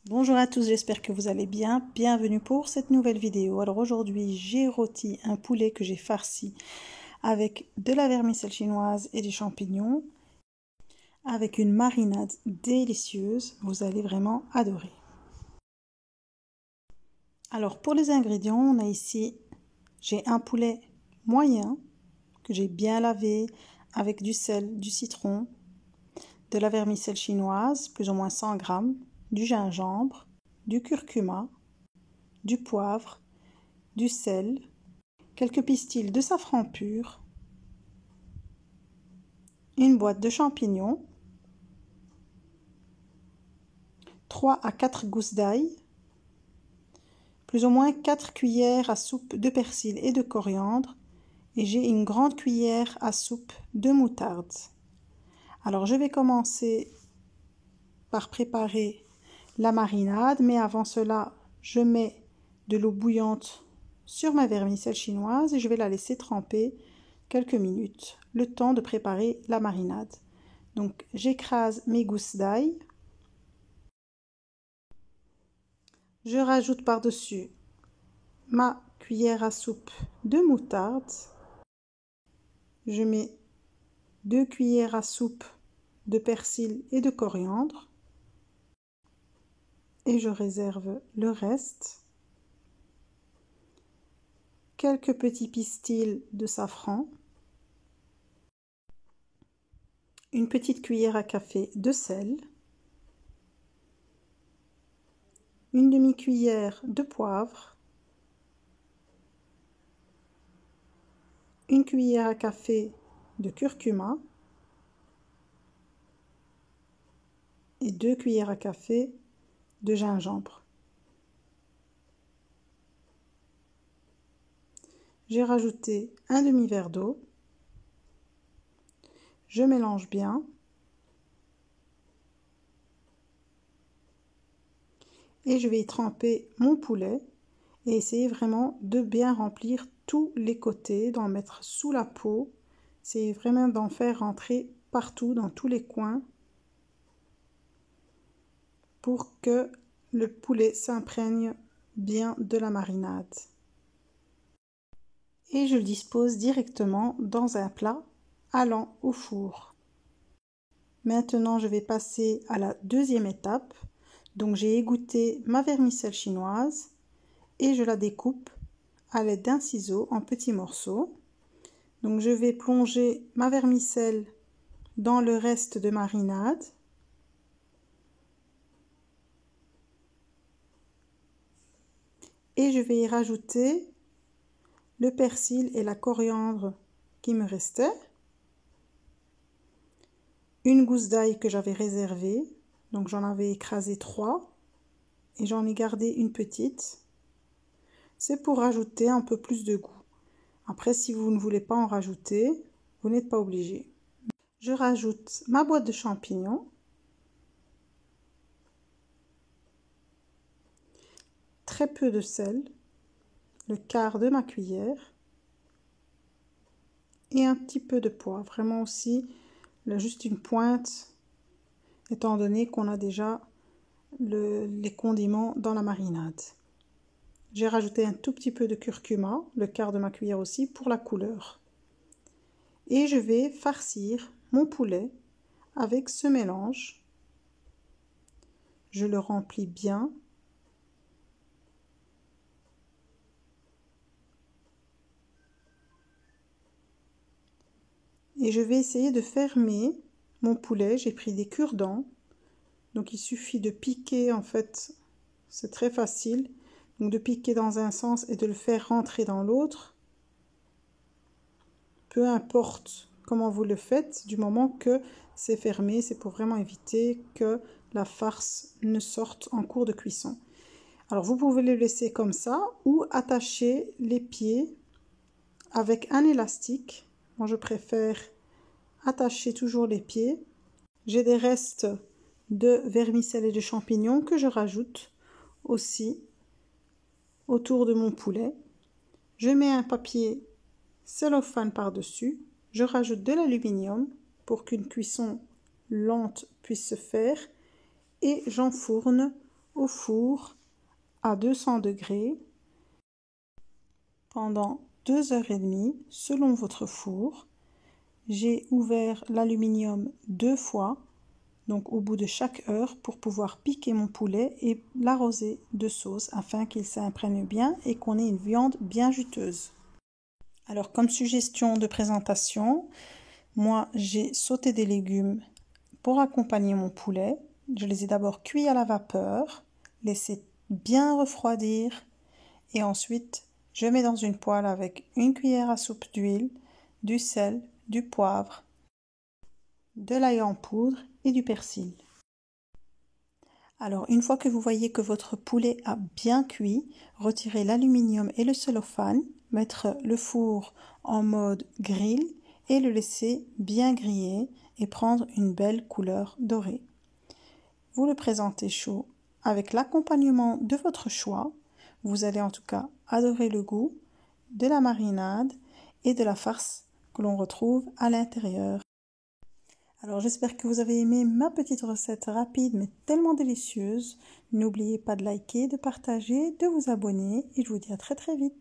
Bonjour à tous, j'espère que vous allez bien. Bienvenue pour cette nouvelle vidéo. Alors aujourd'hui, j'ai rôti un poulet que j'ai farci avec de la vermicelle chinoise et des champignons, avec une marinade délicieuse. Vous allez vraiment adorer. Alors pour les ingrédients, on a ici, j'ai un poulet moyen que j'ai bien lavé avec du sel, du citron, de la vermicelle chinoise, plus ou moins 100 g, du gingembre, du curcuma, du poivre, du sel, quelques pistils de safran pur, une boîte de champignons, 3 à 4 gousses d'ail, plus ou moins 4 cuillères à soupe de persil et de coriandre, et j'ai une grande cuillère à soupe de moutarde. Alors je vais commencer par préparer la marinade, mais avant cela, je mets de l'eau bouillante sur ma vermicelle chinoise et je vais la laisser tremper quelques minutes, le temps de préparer la marinade. Donc j'écrase mes gousses d'ail, je rajoute par-dessus ma cuillère à soupe de moutarde, je mets 2 cuillères à soupe de persil et de coriandre et je réserve le reste. Quelques petits pistils de safran, une petite cuillère à café de sel, une demi-cuillère de poivre, une cuillère à café de curcuma et 2 cuillères à café de gingembre. J'ai rajouté un demi-verre d'eau. Je mélange bien. Et je vais y tremper mon poulet et essayer vraiment de bien remplir tous les côtés, d'en mettre sous la peau. C'est vraiment d'en faire rentrer partout, dans tous les coins, pour que le poulet s'imprègne bien de la marinade. Et je le dispose directement dans un plat allant au four. Maintenant, je vais passer à la deuxième étape. Donc, j'ai égoutté ma vermicelle chinoise et je la découpe à l'aide d'un ciseau en petits morceaux. Donc, je vais plonger ma vermicelle dans le reste de marinade. Et je vais y rajouter le persil et la coriandre qui me restaient. Une gousse d'ail que j'avais réservée, donc j'en avais écrasé 3 et j'en ai gardé une petite. C'est pour rajouter un peu plus de goût. Après, si vous ne voulez pas en rajouter, vous n'êtes pas obligé. Je rajoute ma boîte de champignons, très peu de sel, le quart de ma cuillère et un petit peu de poivre, vraiment aussi juste une pointe, étant donné qu'on a déjà les condiments dans la marinade. J'ai rajouté un tout petit peu de curcuma, le quart de ma cuillère aussi, pour la couleur. Et je vais farcir mon poulet avec ce mélange. Je le remplis bien. Et je vais essayer de fermer mon poulet. J'ai pris des cure-dents. Donc il suffit de piquer, en fait, c'est très facile. Donc de piquer dans un sens et de le faire rentrer dans l'autre. Peu importe comment vous le faites, du moment que c'est fermé, c'est pour vraiment éviter que la farce ne sorte en cours de cuisson. Alors vous pouvez le laisser comme ça ou attacher les pieds avec un élastique. Moi je préfère attacher toujours les pieds. J'ai des restes de vermicelle et de champignons que je rajoute aussi autour de mon poulet. Je mets un papier cellophane par-dessus. Je rajoute de l'aluminium pour qu'une cuisson lente puisse se faire et j'enfourne au four à 200 degrés pendant 2h30 selon votre four. J'ai ouvert l'aluminium 2 fois, donc au bout de chaque heure, pour pouvoir piquer mon poulet et l'arroser de sauce afin qu'il s'imprègne bien et qu'on ait une viande bien juteuse. Alors comme suggestion de présentation, moi j'ai sauté des légumes pour accompagner mon poulet. Je les ai d'abord cuits à la vapeur, laissés bien refroidir et ensuite je mets dans une poêle avec une cuillère à soupe d'huile, du sel, du poivre, de l'ail en poudre et du persil. Alors une fois que vous voyez que votre poulet a bien cuit, retirez l'aluminium et le cellophane, mettre le four en mode grill et le laisser bien griller et prendre une belle couleur dorée. Vous le présentez chaud avec l'accompagnement de votre choix. Vous allez en tout cas adorer le goût de la marinade et de la farce que l'on retrouve à l'intérieur. Alors j'espère que vous avez aimé ma petite recette rapide mais tellement délicieuse. N'oubliez pas de liker, de partager, de vous abonner et je vous dis à très très vite.